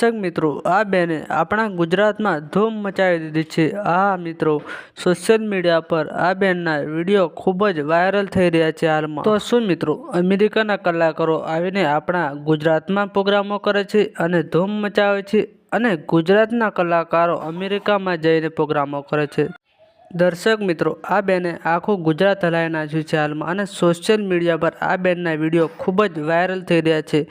દર્શક મિત્રો, આ બેને આપણા ગુજરાતમાં ધૂમ મચાવી દીધી છે। આ મિત્રો સોશિયલ મીડિયા પર આ બેનના વિડીયો ખૂબ જ વાયરલ થઈ રહ્યા છે હાલમાં। તો શું મિત્રો અમેરિકાના કલાકારો આવીને આપણા ગુજરાતમાં પ્રોગ્રામો કરે છે અને ધૂમ મચાવે છે, અને ગુજરાતના કલાકારો અમેરિકામાં જઈને પ્રોગ્રામો કરે છે। દર્શક મિત્રો, આ બેને આખું ગુજરાત હલાવી નાખ્યું છે હાલમાં, અને સોશિયલ મીડિયા પર આ બેનના વિડીયો ખૂબ જ વાયરલ થઈ રહ્યા છે।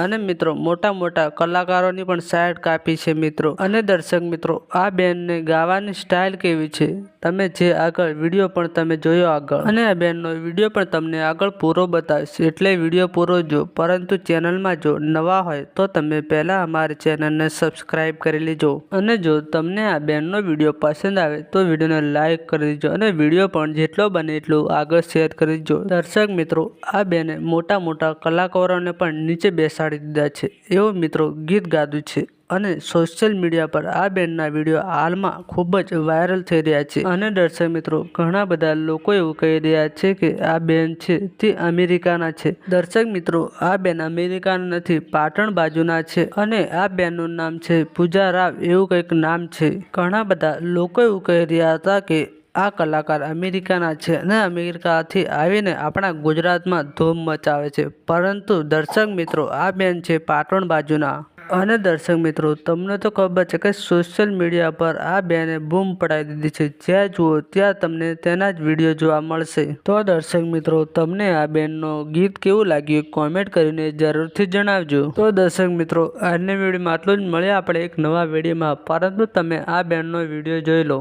અને મિત્રો મોટા મોટા કલાકારોની પણ સાઈડ કાપી છે મિત્રો। અને દર્શક મિત્રો, આ બેનને ગાવાની સ્ટાઇલ કેવી છે તમે જે આગળ વિડીયો પણ તમે જોયો આગળ, અને આ બેનનો વિડીયો પણ તમને આગળ પૂરો બતાવીશ, એટલે વિડીયો પૂરો જો। પરંતુ ચેનલમાં જો નવા હોય તો તમે પહેલાં અમારી ચેનલને સબસ્ક્રાઈબ કરી લેજો। અને જો તમને આ બેનનો વિડીયો પસંદ આવે તો વિડીયોને લાઈક કરી દેજો, અને વિડીયો પણ જેટલો બને એટલું આગળ શેર કરી દેજો। દર્શક મિત્રો, આ બેને મોટા મોટા કલાકારોને પણ નીચે બેસાડી દીધા છે એવું મિત્રો ગીત ગાયું છે। અને સોશિયલ મીડિયા પર આ બેનના વિડીયો હાલમાં ખૂબ જ વાયરલ થઈ રહ્યા છે। અને દર્શક મિત્રો, ઘણા બધા લોકો એવું કહી રહ્યા છે કે આ બેન છે તે અમેરિકાના છે। દર્શક મિત્રો, આ બેન અમેરિકાના નથી, પાટણ બાજુના છે, અને આ બેનનું નામ છે પૂજા રાવ એવું કંઈક નામ છે। ઘણા બધા લોકો એવું કહી રહ્યા હતા કે આ કલાકાર અમેરિકાના છે અને અમેરિકાથી આવીને આપણા ગુજરાતમાં ધૂમ મચાવે છે, પરંતુ દર્શક મિત્રો, આ બેન છે પાટણ બાજુના। અને દર્શક મિત્રો, તમને તો ખબર છે કે સોશિયલ મીડિયા પર આ બેને બૂમ પડાવી દીધી છે। જ્યાં જુઓ ત્યાં તમને તેના જ વિડીયો જોવા મળશે। તો દર્શક મિત્રો, તમને આ બેનનો ગીત કેવું લાગ્યું કોમેન્ટ કરીને જરૂરથી જણાવજો। તો દર્શક મિત્રો, આજના વિડીયોમાં આટલું જ। મળીએ આપણે એક નવા વિડીયોમાં, પરંતુ તમે આ બેનનો વિડીયો જોઈ લો।